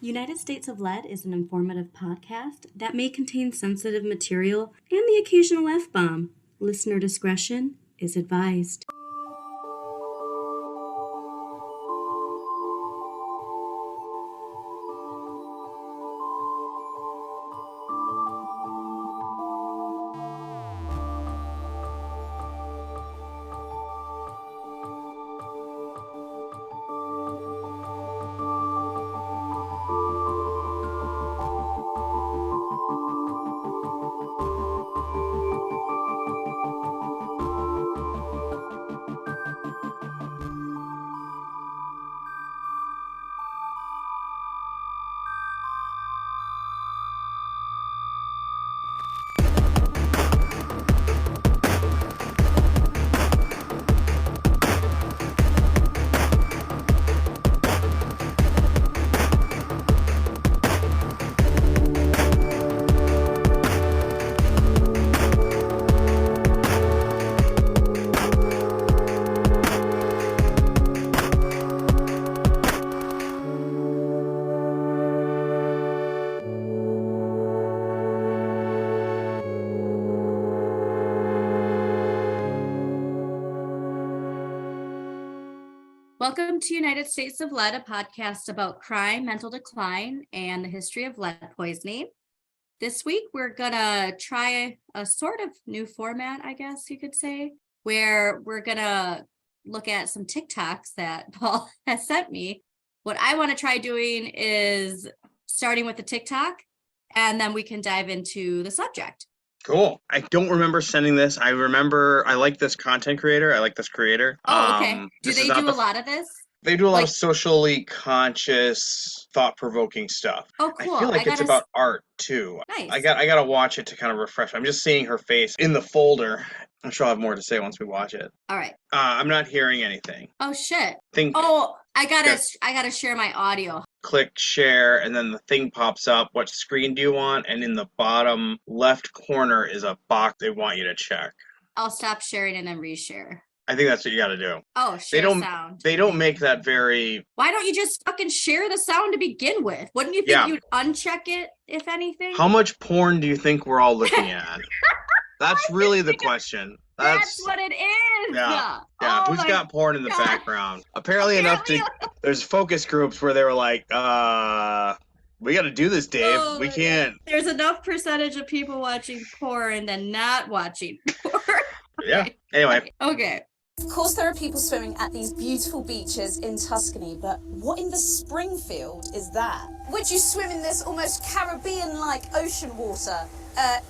United States of Lead is an informative podcast that may contain sensitive material and the occasional F-bomb. Listener discretion is advised. Welcome to United States of Lead, a podcast about crime, mental decline, and the history of lead poisoning. This week, we're gonna try a sort of new format, I guess you could say, where we're gonna look at some Tik Toks that Paul has sent me. What I want to try doing is starting with the TikTok, and then we can dive into the subject. Cool. I don't remember sending this. I remember I like this content creator. I like this creator. Oh, okay. Do they do a lot of this? They do a lot of socially conscious, thought-provoking stuff. Oh, cool. I feel like it's about art too. Nice. I gotta watch it to kind of refresh. I'm just seeing her face in the folder. I'm sure I'll have more to say once we watch it. All right. I'm not hearing anything. Oh shit. I gotta share my audio. Click share, and then the thing pops up. What screen do you want? And in the bottom left corner is a box they want you to check. I'll stop sharing and then reshare. I think that's what you got to do. Oh, share sound. They don't make that very... Why don't you just fucking share the sound to begin with? Wouldn't you think you'd uncheck it, if anything? How much porn do you think we're all looking at? That's really the question. That's what it is. Yeah. Oh, who's got porn in the background? Apparently there's focus groups where they were like, we got to do this, Dave. We can't. There's enough percentage of people watching porn than not watching porn. Yeah. Anyway. Okay. Of course, there are people swimming at these beautiful beaches in Tuscany, but what in the Springfield is that? Would you swim in this almost Caribbean-like ocean water?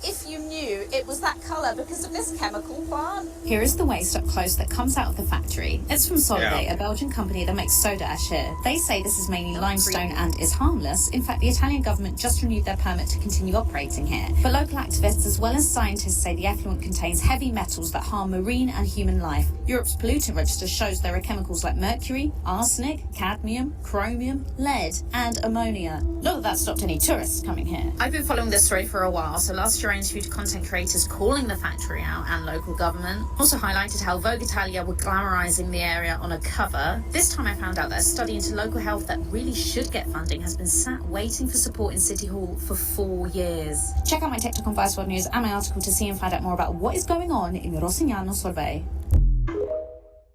If you knew it was that colour because of this chemical plant? Here is the waste up close that comes out of the factory. It's from Solvay, a Belgian company that makes soda ash here. They say this is mainly limestone and is harmless. In fact, the Italian government just renewed their permit to continue operating here. But local activists as well as scientists say the effluent contains heavy metals that harm marine and human life. Europe's pollutant register shows there are chemicals like mercury, arsenic, cadmium, chromium, lead, and ammonia. Not that that stopped any tourists coming here. I've been following this story for a while, so last year I interviewed content creators calling the factory out and local government. Also highlighted how Vogue Italia were glamorizing the area on a cover. This time I found out that a study into local health that really should get funding has been sat waiting for support in City Hall for 4 years. Check out my TikTok on Vice World News and my article to see and find out more about what is going on in Rosignano Solvay.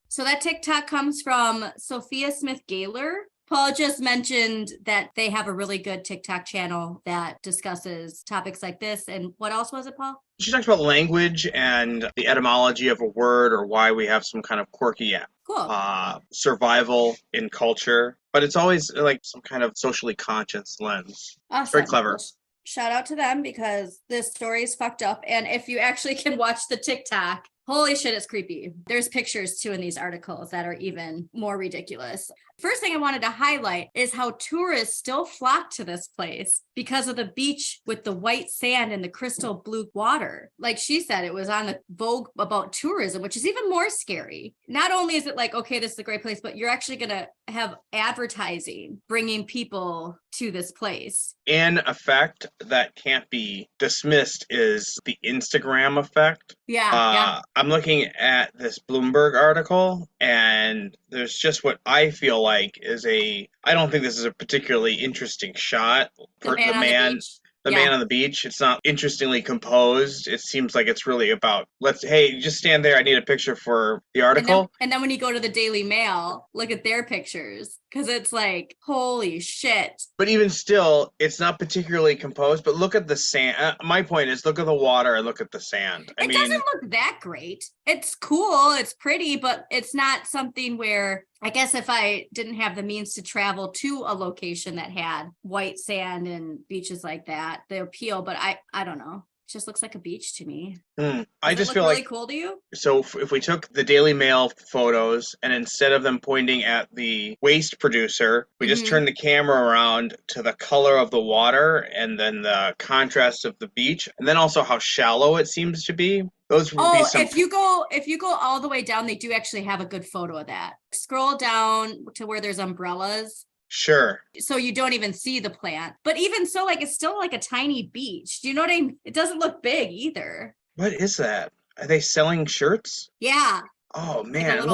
So that TikTok comes from Sophia Smith-Gaylor. Paul just mentioned that they have a really good TikTok channel that discusses topics like this. And what else was it, Paul? She talks about language and the etymology of a word or why we have some kind of quirky survival in culture. But it's always like some kind of socially conscious lens. Awesome. Very clever. Shout out to them because this story is fucked up. And if you actually can watch the TikTok, holy shit, it's creepy. There's pictures too in these articles that are even more ridiculous. First thing I wanted to highlight is how tourists still flock to this place because of the beach with the white sand and the crystal blue water. Like she said, it was on the Vogue about tourism, which is even more scary. Not only is it like, okay, this is a great place, but you're actually going to have advertising bringing people to this place. An effect that can't be dismissed is the Instagram effect. Yeah. I'm looking at this Bloomberg article, and there's just what I feel like I don't think this is a particularly interesting shot. The man on the beach. The man on the beach, it's not interestingly composed. It seems like it's really about, hey, just stand there. I need a picture for the article. And then when you go to the Daily Mail, look at their pictures, because it's like, holy shit. But even still, it's not particularly composed, but look at the sand. My point is, look at the water and look at the sand. It doesn't look that great. It's cool, it's pretty, but it's not something where, I guess if I didn't have the means to travel to a location that had white sand and beaches like that, the appeal, but I don't know. It just looks like a beach to me. I just feel really cool to you. So if we took the Daily Mail photos and instead of them pointing at the waste producer, we just turn the camera around to the color of the water and then the contrast of the beach, and then also how shallow it seems to be. Those would be some... if you go all the way down, they do actually have a good photo of that. Scroll down to where there's umbrellas. Sure. So you don't even see the plant. But even so, like, it's still like a tiny beach. Do you know what I mean? It doesn't look big either. What is that? Are they selling shirts? Yeah. Oh man, like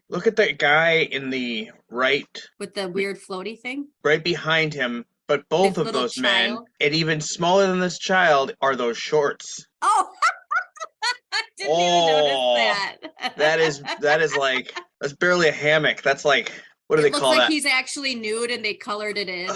look at that guy in the right with the weird floaty thing. Right behind him, but both of those men, and even smaller than this child, are those shorts. Oh. Didn't even notice that. that is like, that's barely a hammock. That's like, what do they call that? It looks like he's actually nude and they colored it in to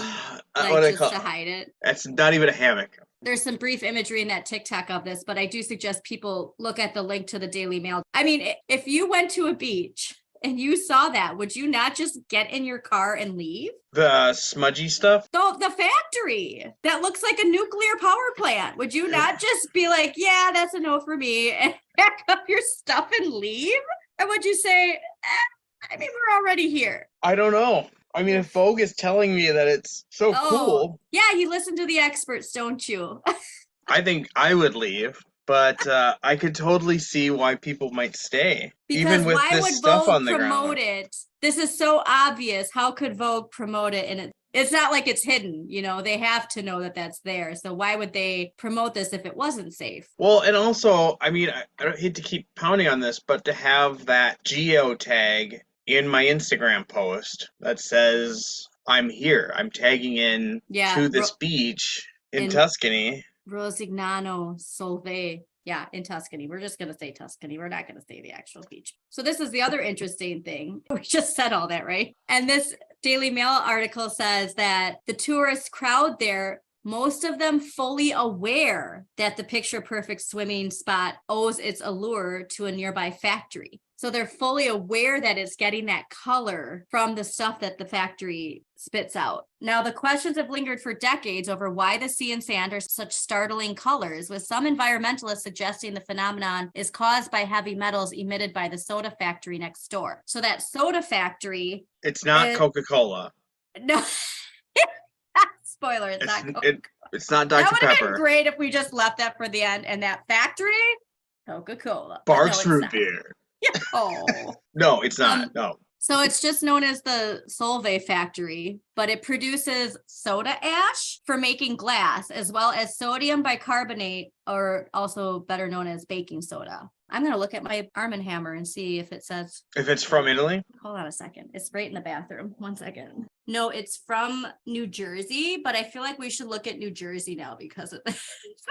hide it. That's not even a hammock. There's some brief imagery in that TikTok of this, but I do suggest people look at the link to the Daily Mail. I mean, if you went to a beach and you saw that, would you not just get in your car and leave? The smudgy stuff? The factory that looks like a nuclear power plant. Would you not just be like, yeah, that's a no for me, and pack up your stuff and leave? Or would you say, I mean, we're already here? I don't know. I mean, if Vogue is telling me that it's so cool. Yeah, you listen to the experts, don't you? I think I would leave, but I could totally see why people might stay. Because even with why this would stuff Vogue on the promote ground. it? This is so obvious. How could Vogue promote it? And it's not like it's hidden, you know, they have to know that that's there. So why would they promote this if it wasn't safe? Well, and also, I mean, I don't hate to keep pounding on this, but to have that geo tag in my Instagram post that says, I'm here, I'm tagging in to this beach in Tuscany. Rosignano Solvay. Yeah, in Tuscany. We're just going to say Tuscany. We're not going to say the actual beach. So this is the other interesting thing. We just said all that, right? And this Daily Mail article says that the tourist crowd there, most of them fully aware that the picture perfect swimming spot owes its allure to a nearby factory. So they're fully aware that it's getting that color from the stuff that the factory spits out. Now, the questions have lingered for decades over why the sea and sand are such startling colors, with some environmentalists suggesting the phenomenon is caused by heavy metals emitted by the soda factory next door. So that soda factory... It's not Coca-Cola. No. Spoiler, it's not Coca-Cola. It's not Dr. Pepper. That would have been great if we just left that for the end. And that factory, Coca-Cola. Barks Root Beer. Yeah. Oh. No, it's not. No. So it's just known as the Solvay factory, but it produces soda ash for making glass, as well as sodium bicarbonate, or also better known as baking soda. I'm going to look at my Arm & Hammer and see if it says... If it's from Italy? Hold on a second. It's right in the bathroom. 1 second. No, it's from New Jersey, but I feel like we should look at New Jersey now because of this.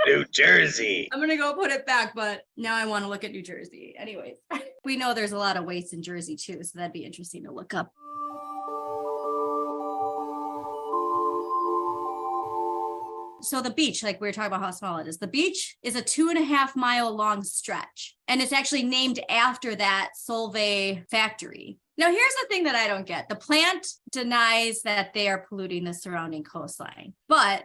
New Jersey. I'm going to go put it back, but now I want to look at New Jersey. Anyways, we know there's a lot of waste in Jersey too, so that'd be interesting to look up. So the beach, like we were talking about how small it is, the beach is a 2.5 mile long stretch, and it's actually named after that Solvay factory. Now, here's the thing that I don't get. The plant denies that they are polluting the surrounding coastline, but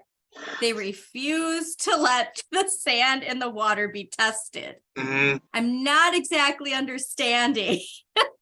they refuse to let the sand in the water be tested. Mm-hmm. I'm not exactly understanding.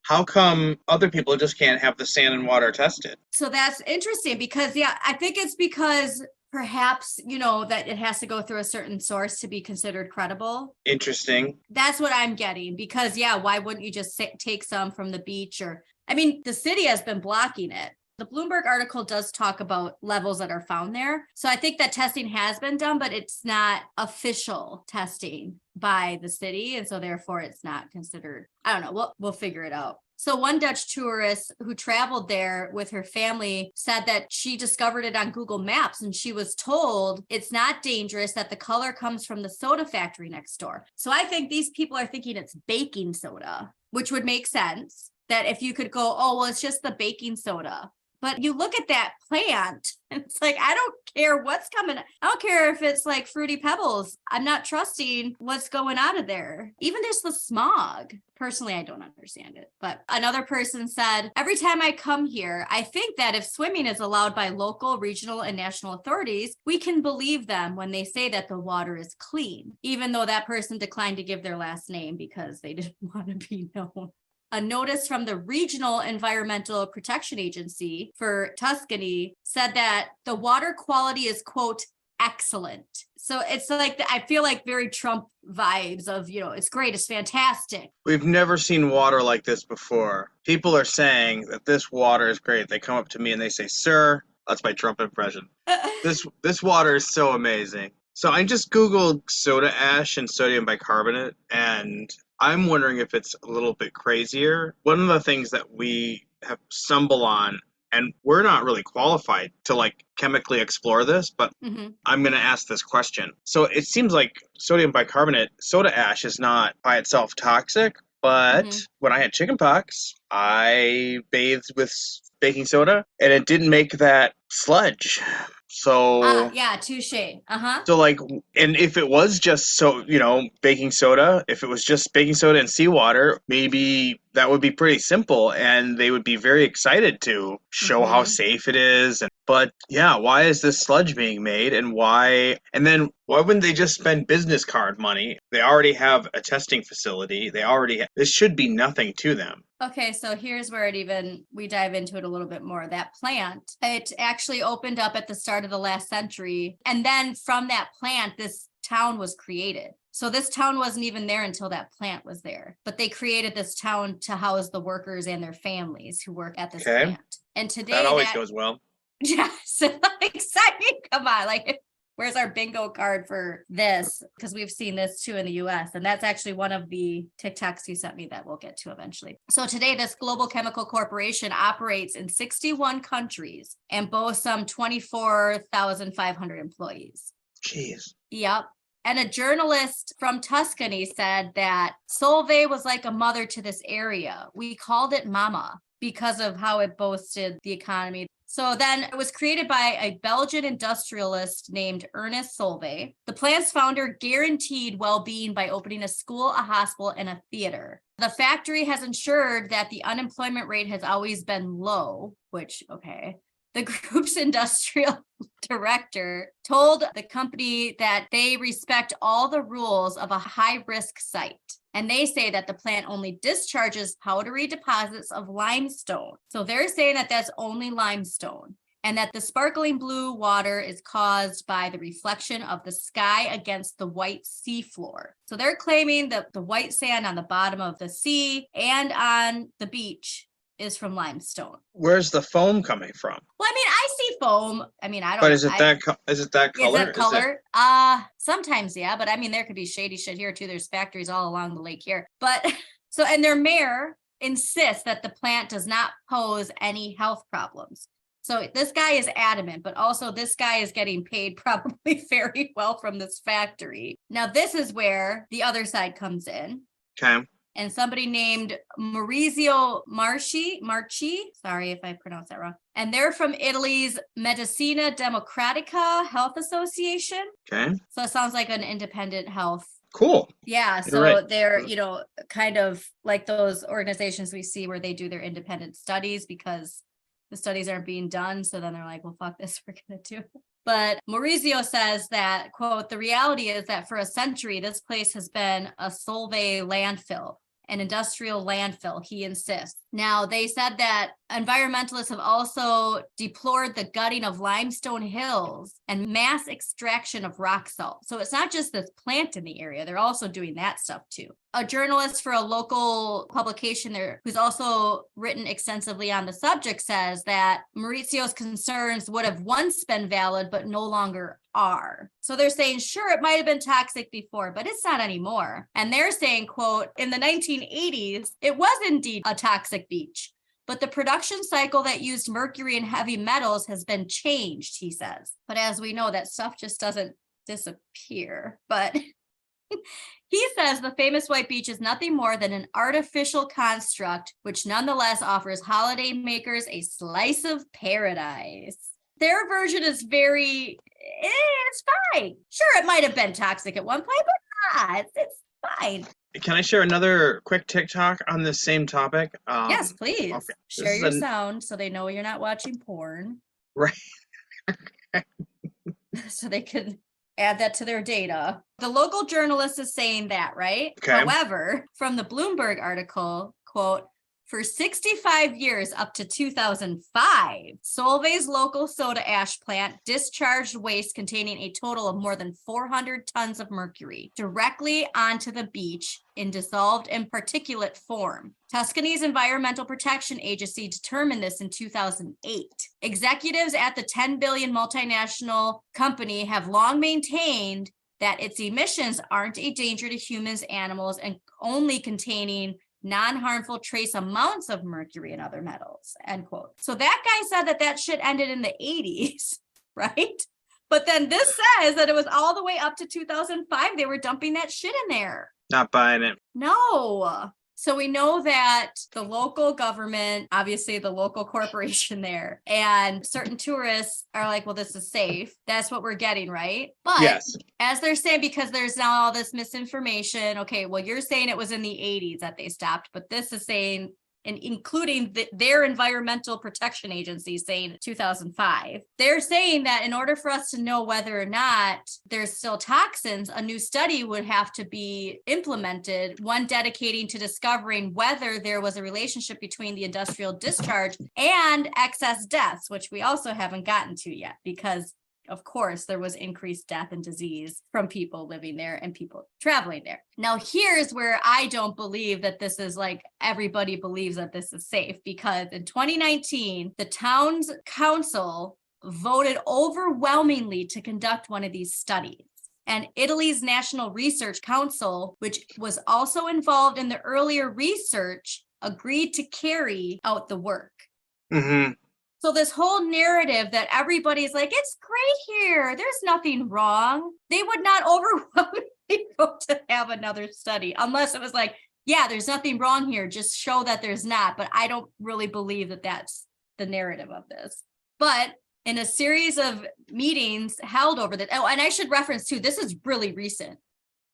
How come other people just can't have the sand and water tested? So that's interesting because, I think it's because perhaps, that it has to go through a certain source to be considered credible. Interesting. That's what I'm getting because, why wouldn't you just take some from the beach? The city has been blocking it. The Bloomberg article does talk about levels that are found there. So I think that testing has been done, but it's not official testing by the city. And so therefore it's not considered, I don't know, we'll figure it out. So one Dutch tourist who traveled there with her family said that she discovered it on Google Maps and she was told it's not dangerous, that the color comes from the soda factory next door. So I think these people are thinking it's baking soda, which would make sense, that if you could go, oh, well, it's just the baking soda. But you look at that plant and it's like, I don't care what's coming. I don't care if it's like Fruity Pebbles. I'm not trusting what's going out of there. Even just the smog. Personally, I don't understand it. But another person said, every time I come here, I think that if swimming is allowed by local, regional, and national authorities, we can believe them when they say that the water is clean, even though that person declined to give their last name because they didn't want to be known. A notice from the Regional Environmental Protection Agency for Tuscany said that the water quality is, quote, excellent. So it's like, I feel like very Trump vibes of, it's great, it's fantastic. We've never seen water like this before. People are saying that this water is great. They come up to me and they say, sir, that's my Trump impression. This water is so amazing. So I just Googled soda ash and sodium bicarbonate, and I'm wondering if it's a little bit crazier. One of the things that we have stumbled on, and we're not really qualified to chemically explore this, but I'm going to ask this question. So it seems like sodium bicarbonate, soda ash is not by itself toxic, but when I had chickenpox, I bathed with baking soda and it didn't make that sludge. So yeah, touche. So and if it was just baking soda, if it was just baking soda and seawater, maybe that would be pretty simple and they would be very excited to show how safe it is. But yeah, why is this sludge being made and then why wouldn't they just spend business card money? They already have a testing facility. This should be nothing to them. Okay, so here's where we dive into it a little bit more. That plant, it actually opened up at the start of the last century. And then from that plant, this town was created. So this town wasn't even there until that plant was there. But they created this town to house the workers and their families who work at this plant. And today that always goes well. Yes, exciting. Come on, where's our bingo card for this? Because we've seen this too in the US. And that's actually one of the Tik Toks you sent me that we'll get to eventually. So today, this global chemical corporation operates in 61 countries and boasts some 24,500 employees. Jeez. Yep. And a journalist from Tuscany said that Solvay was like a mother to this area. We called it Mama because of how it boasted the economy. So then it was created by a Belgian industrialist named Ernest Solvay. The plant's founder guaranteed well-being by opening a school, a hospital, and a theater. The factory has ensured that the unemployment rate has always been low, which, okay. The group's industrial director told the company that they respect all the rules of a high-risk site. And they say that the plant only discharges powdery deposits of limestone. So they're saying that that's only limestone and that the sparkling blue water is caused by the reflection of the sky against the white seafloor. So they're claiming that the white sand on the bottom of the sea and on the beach is from limestone. Where's the foam coming from? Well, I see foam. I don't. But is it that color? Is it color? Sometimes, yeah. But there could be shady shit here too. There's factories all along the lake here. But and their mayor insists that the plant does not pose any health problems. So this guy is adamant, but also this guy is getting paid probably very well from this factory. Now, this is where the other side comes in. Okay. And somebody named Maurizio Marchi, sorry if I pronounced that wrong. And they're from Italy's Medicina Democratica Health Association. Okay. So it sounds like an independent health. Cool. Yeah. So right. They're, kind of like those organizations we see where they do their independent studies because the studies aren't being done. So then they're like, well, fuck this, we're going to do it. But Maurizio says that, quote, the reality is that for a century, this place has been a Solvay landfill, an industrial landfill, he insists. Now, they said that environmentalists have also deplored the gutting of limestone hills and mass extraction of rock salt. So it's not just this plant in the area. They're also doing that stuff too. a journalist for a local publication there who's also written extensively on the subject says that Maurizio's concerns would have once been valid, but no longer are. So they're saying, sure, it might have been toxic before, but it's not anymore. And they're saying, quote, in the 1980s, it was indeed a toxic beach, but the production cycle that used mercury and heavy metals has been changed, he says. But as we know, that stuff just doesn't disappear. But he says the famous white beach is nothing more than an artificial construct, which nonetheless offers holidaymakers a slice of paradise. Their version is very, it's fine. Sure, it might have been toxic at one point, but not. It's fine. Can I share another quick TikTok on this same topic? Yes, please. Okay. Share your sound so they know you're not watching porn. Right. So they could add that to their data. The local journalist is saying that, right? Okay. However, from the Bloomberg article, quote, for 65 years up to 2005, Solvay's local soda ash plant discharged waste containing a total of more than 400 tons of mercury directly onto the beach in dissolved and particulate form. Tuscany's Environmental Protection Agency determined this in 2008. Executives at the 10 billion multinational company have long maintained that its emissions aren't a danger to humans, animals, and only containing non-harmful trace amounts of mercury and other metals, end quote. So that guy said that that shit ended in the 80s, right? But then this says that it was all the way up to 2005. They were dumping that shit in there. Not buying it. No. So we know that the local government, obviously the local corporation there, and certain tourists are like, well, this is safe. That's what we're getting, right? But yes, as they're saying, because there's now all this misinformation, okay, well, you're saying it was in the 80s that they stopped, but this is saying, and including their environmental protection agency saying 2005. They're saying that in order for us to know whether or not there's still toxins, a new study would have to be implemented, one dedicating to discovering whether there was a relationship between the industrial discharge and excess deaths, which we also haven't gotten to yet, because of course, there was increased death and disease from people living there and people traveling there. Now, here's where I don't believe that this is like everybody believes that this is safe, because in 2019, the town's council voted overwhelmingly to conduct one of these studies. And Italy's National Research Council, which was also involved in the earlier research, agreed to carry out the work. Mm-hmm. So this whole narrative that everybody's like, it's great here, there's nothing wrong. They would not overwhelmingly vote to have another study unless it was like, yeah, there's nothing wrong here. Just show that there's not. But I don't really believe that that's the narrative of this. But in a series of meetings held over that, oh, and I should reference too, this is really recent.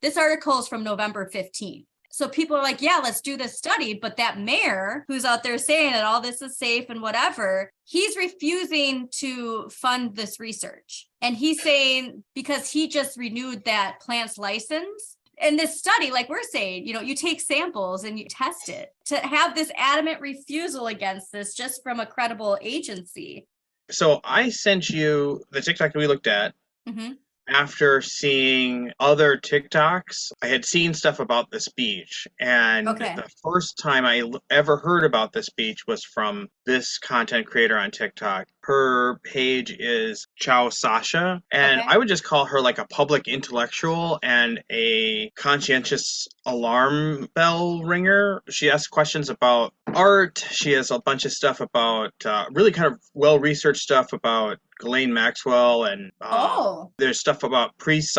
This article is from November 15th. So people are like, yeah, let's do this study. But that mayor who's out there saying that all this is safe and whatever, he's refusing to fund this research. And he's saying, because he just renewed that plant's license. And this study, like we're saying, you know, you take samples and you test it. To have this adamant refusal against this just from a credible agency. So I sent you the TikTok that we looked at. Mm-hmm. After seeing other TikToks, I had seen stuff about this beach. And the first time I ever heard about this beach was from this content creator on TikTok. Her page is Ciao Sasha. And I would just call her like a public intellectual and a conscientious alarm bell ringer. She asks questions about art. She has a bunch of stuff about really kind of well-researched stuff about Ghislaine Maxwell, and there's stuff about priests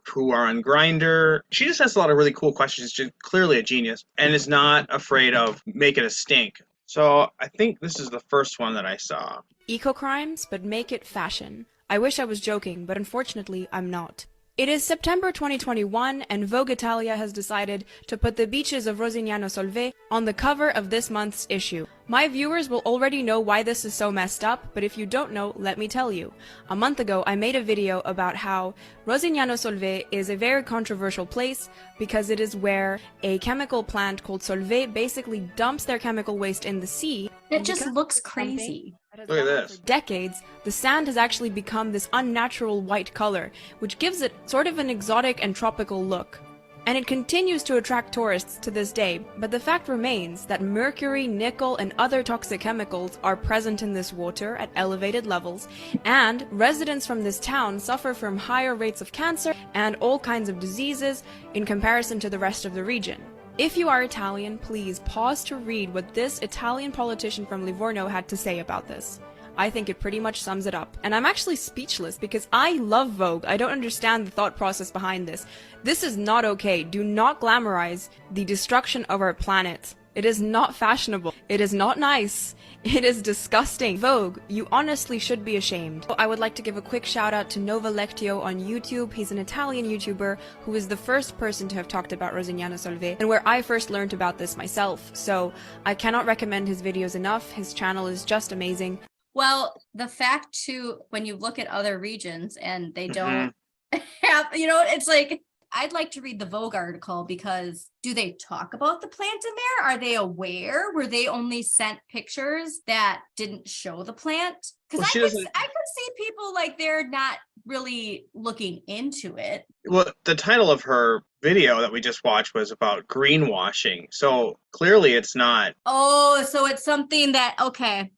who are on Grindr. She just has a lot of really cool questions. She's clearly a genius and is not afraid of making a stink. So I think this is the first one that I saw. Eco-crimes, but make it fashion. I wish I was joking, but unfortunately I'm not. It is September 2021, and Vogue Italia has decided to put the beaches of Rosignano Solvay on the cover of this month's issue. My viewers will already know why this is so messed up, but if you don't know, let me tell you. A month ago, I made a video about how Rosignano Solvay is a very controversial place because it is where a chemical plant called Solvay basically dumps their chemical waste in the sea. It just looks crazy. Look at this. For decades, the sand has actually become this unnatural white color, which gives it sort of an exotic and tropical look. and it continues to attract tourists to this day, but the fact remains that mercury, nickel, and other toxic chemicals are present in this water at elevated levels, and residents from this town suffer from higher rates of cancer and all kinds of diseases in comparison to the rest of the region. If you are Italian, please pause to read what this Italian politician from Livorno had to say about this. I think it pretty much sums it up. And I'm actually speechless because I love Vogue. I don't understand the thought process behind this. This is not okay. Do not glamorize the destruction of our planet. It is not fashionable. It is not nice. It is disgusting. Vogue, you honestly should be ashamed. I would like to give a quick shout out to Nova Lectio on YouTube. He's an Italian YouTuber who is the first person to have talked about Rosignano Solvay and where I first learned about this myself. So I cannot recommend his videos enough. His channel is just amazing. Well, the fact too, when you look at other regions and they don't have, it's like, I'd like to read the Vogue article because do they talk about the plant in there? Are they aware? Were they only sent pictures that didn't show the plant? Because I could see people like they're not really looking into it. Well, the title of her video that we just watched was about greenwashing. So clearly it's not. Oh, so it's something that, okay.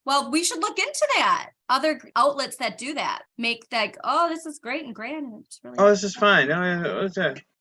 Well, we should look into that. Other outlets that do that make like, oh, this is great and grand. And it's really this is fine.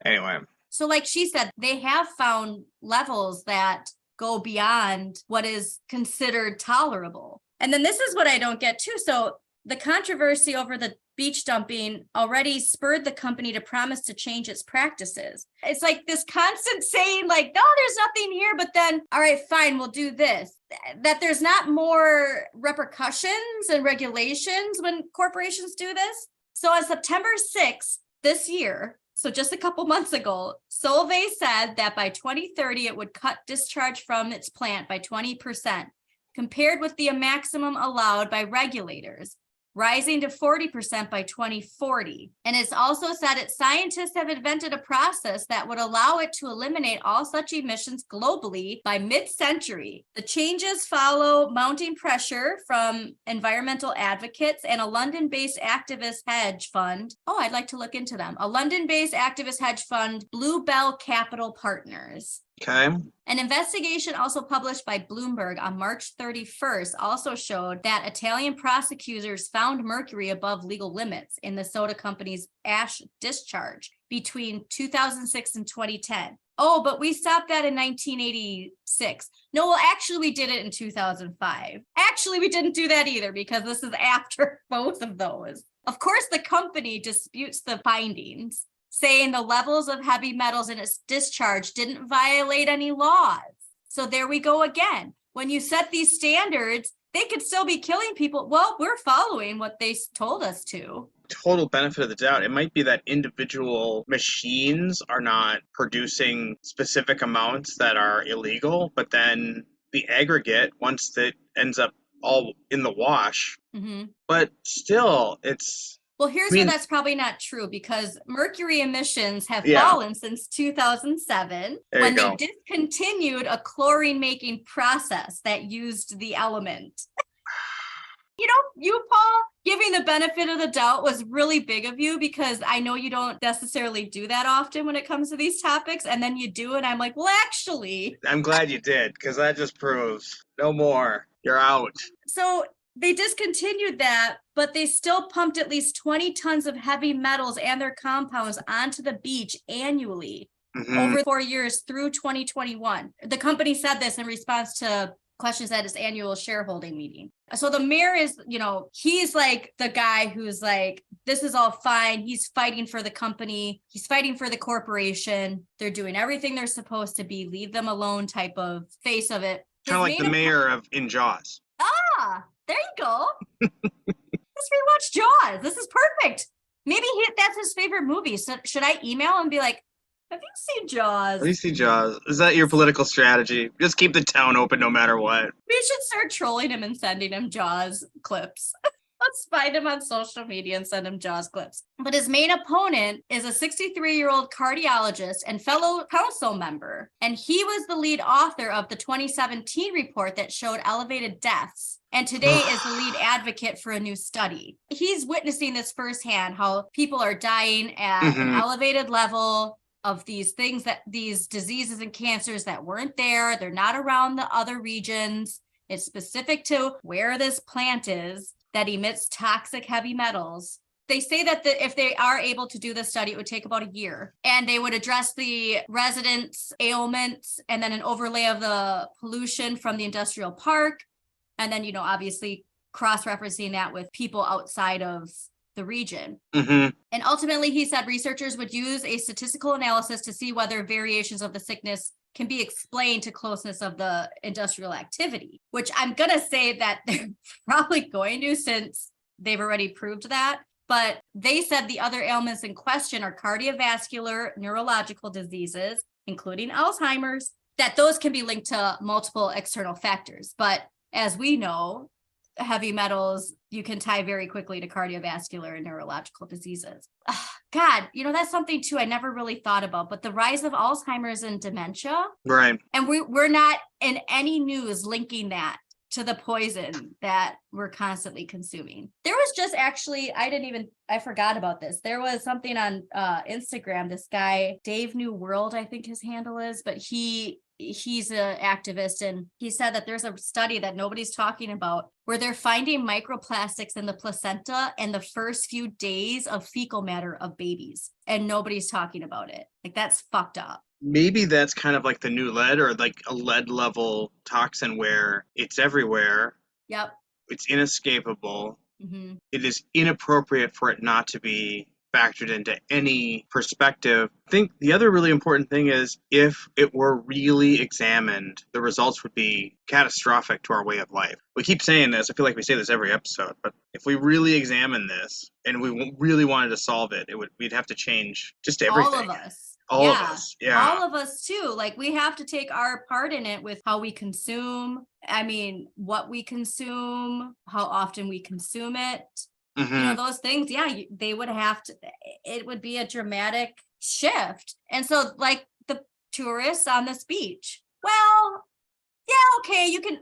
Anyway. So like she said, they have found levels that go beyond what is considered tolerable. And then this is what I don't get too. So the controversy over the beach dumping already spurred the company to promise to change its practices. It's like this constant saying like, no, there's nothing here, but then, all right, fine, we'll do this. That there's not more repercussions and regulations when corporations do this. So on September 6th this year, so just a couple months ago, Solvay said that by 2030, it would cut discharge from its plant by 20%, compared with the maximum allowed by regulators, rising to 40% by 2040. And it's also said that scientists have invented a process that would allow it to eliminate all such emissions globally by mid-century. The changes follow mounting pressure from environmental advocates and a London-based activist hedge fund. Oh, I'd like to look into them. A London-based activist hedge fund, Bluebell Capital Partners. Okay. An investigation also published by Bloomberg on March 31st also showed that Italian prosecutors found mercury above legal limits in the soda company's ash discharge between 2006 and 2010. Oh, but we stopped that in 1986. No, well, actually, we did it in 2005. Actually, we didn't do that either because this is after both of those. Of course, the company disputes the findings, saying the levels of heavy metals in its discharge didn't violate any laws. So there we go again. When you set these standards, they could still be killing people. Well, we're following what they told us to. Total benefit of the doubt. It might be that individual machines are not producing specific amounts that are illegal, but then the aggregate, once it ends up all in the wash, but still it's... Well, here's where that's probably not true because mercury emissions have fallen since 2007 when they discontinued a chlorine making process that used the element. You, Paul, giving the benefit of the doubt was really big of you because I know you don't necessarily do that often when it comes to these topics. And then you do, and I'm like, well, actually. I'm glad you did because that just proves no more. You're out. So they discontinued that, but they still pumped at least 20 tons of heavy metals and their compounds onto the beach annually over 4 years through 2021. The company said this in response to questions at its annual shareholding meeting. So the mayor is, he's like the guy who's like, this is all fine. He's fighting for the company. He's fighting for the corporation. They're doing everything they're supposed to be. Leave them alone type of face of it. Kind of like the mayor in Jaws. Ah, there you go. Let's rewatch Jaws. This is perfect. Maybe that's his favorite movie. So should I email and be like, have you seen Jaws? Have you seen Jaws? Is that your political strategy? Just keep the town open no matter what. We should start trolling him and sending him Jaws clips. Let's find him on social media and send him Jaws clips. But his main opponent is a 63-year-old cardiologist and fellow council member. And he was the lead author of the 2017 report that showed elevated deaths. And today is the lead advocate for a new study. He's witnessing this firsthand, how people are dying at an elevated level of these things, that these diseases and cancers that weren't there. They're not around the other regions. It's specific to where this plant is that emits toxic heavy metals. They say that if they are able to do this study, it would take about a year, and they would address the residents' ailments and then an overlay of the pollution from the industrial park. And then, obviously cross-referencing that with people outside of the region. Mm-hmm. And ultimately, he said researchers would use a statistical analysis to see whether variations of the sickness can be explained to closeness of the industrial activity, which I'm going to say that they're probably going to, since they've already proved that. But they said the other ailments in question are cardiovascular, neurological diseases, including Alzheimer's, that those can be linked to multiple external factors. But as we know, heavy metals, you can tie very quickly to cardiovascular and neurological diseases. God, that's something too I never really thought about, but the rise of Alzheimer's and dementia. Right. And we're not in any news linking that to the poison that we're constantly consuming. There was just actually, I forgot about this. There was something on Instagram, this guy, Dave New World, I think his handle is, but he's an activist, and he said that there's a study that nobody's talking about where they're finding microplastics in the placenta in the first few days of fecal matter of babies, and nobody's talking about it. Like, that's fucked up. Maybe that's kind of like the new lead, or like a lead level toxin where it's everywhere. Yep. It's inescapable. Mm-hmm. It is inappropriate for it not to be factored into any perspective. I think the other really important thing is, if it were really examined, the results would be catastrophic to our way of life. We keep saying this. I feel like we say this every episode, but if we really examine this and we really wanted to solve it, we'd have to change just everything. All of us. All of us. Yeah. All of us too. Like, we have to take our part in it with how we consume. I mean, what we consume, how often we consume it. Mm-hmm. Those things, they would have to, it would be a dramatic shift. And so, like, the tourists on this beach, well, yeah, okay, you can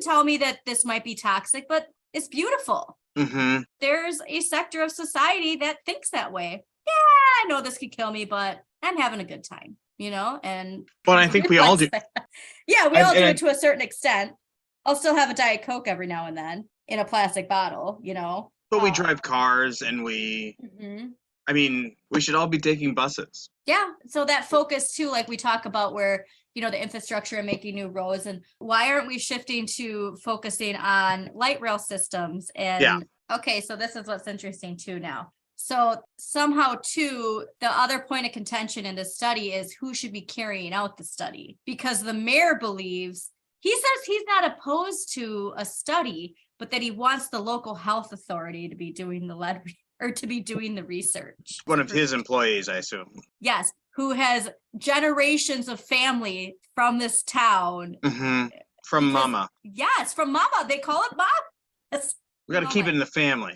tell me that this might be toxic, but it's beautiful. Mm-hmm. There's a sector of society that thinks that way. Yeah, I know this could kill me, but I'm having a good time, and well, I think we all do. Yeah, we all do it to a certain extent. I'll still have a Diet Coke every now and then in a plastic bottle, But we drive cars, and Mm-hmm. I mean, we should all be taking buses. Yeah. So that focus too, like we talk about where, the infrastructure and making new roads, and why aren't we shifting to focusing on light rail systems? And okay, so this is what's interesting too now. So somehow too, the other point of contention in this study is who should be carrying out the study, because the mayor believes, he says he's not opposed to a study, but that he wants the local health authority to be doing the research. One of his employees, I assume. Yes, who has generations of family from this town. Mm-hmm. From Mama. Yes, from Mama. They call it Mama. We got to keep it in the family.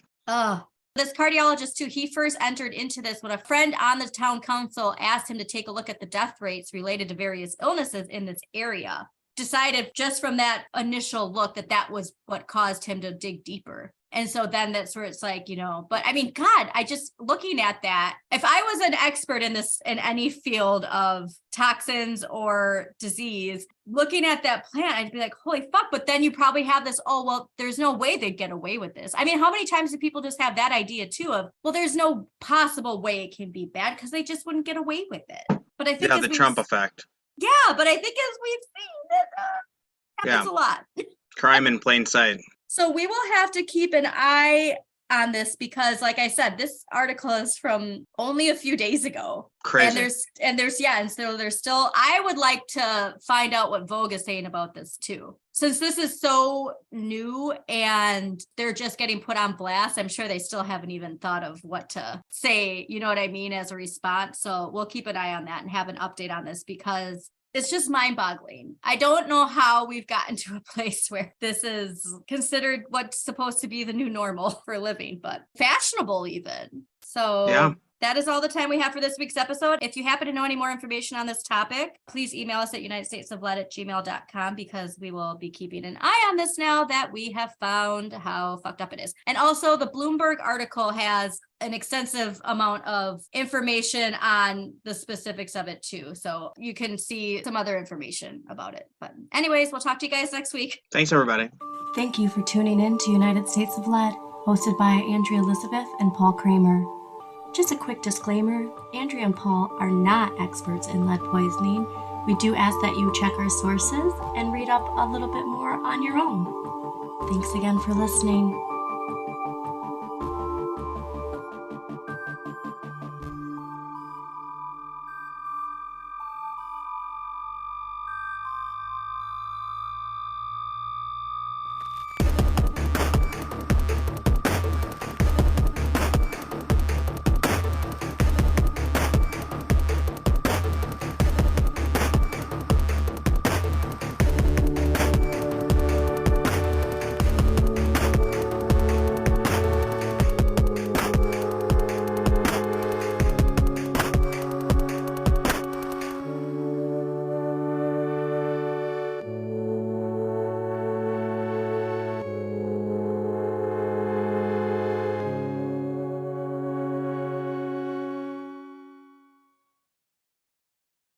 This cardiologist too, he first entered into this when a friend on the town council asked him to take a look at the death rates related to various illnesses in this area. Decided just from that initial look that was what caused him to dig deeper. And so then that's where it's like, but I mean, God, I just looking at that, if I was an expert in any field of toxins or disease, looking at that plant, I'd be like, holy fuck. But then you probably have this, there's no way they'd get away with this. I mean, how many times do people just have that idea too of, there's no possible way it can be bad because they just wouldn't get away with it. But I think the Trump effect. Yeah, but I think as we've seen, it happens a lot. Crime in plain sight. So we will have to keep an eye on this because, like I said, this article is from only a few days ago. Crazy. And so there's still, I would like to find out what Vogue is saying about this too. Since this is so new and they're just getting put on blast, I'm sure they still haven't even thought of what to say, you know what I mean, as a response. So we'll keep an eye on that and have an update on this because it's just mind-boggling. I don't know how we've gotten to a place where this is considered what's supposed to be the new normal for living, but fashionable even. So that is all the time we have for this week's episode. If you happen to know any more information on this topic, please email us at unitedstatesoflead@gmail.com because we will be keeping an eye on this now that we have found how fucked up it is. And also the Bloomberg article has an extensive amount of information on the specifics of it too. So you can see some other information about it. But anyways, we'll talk to you guys next week. Thanks, everybody. Thank you for tuning in to United States of Lead, hosted by Andrea Elizabeth and Paul Kramer. Just a quick disclaimer, Andrea and Paul are not experts in lead poisoning. We do ask that you check our sources and read up a little bit more on your own. Thanks again for listening.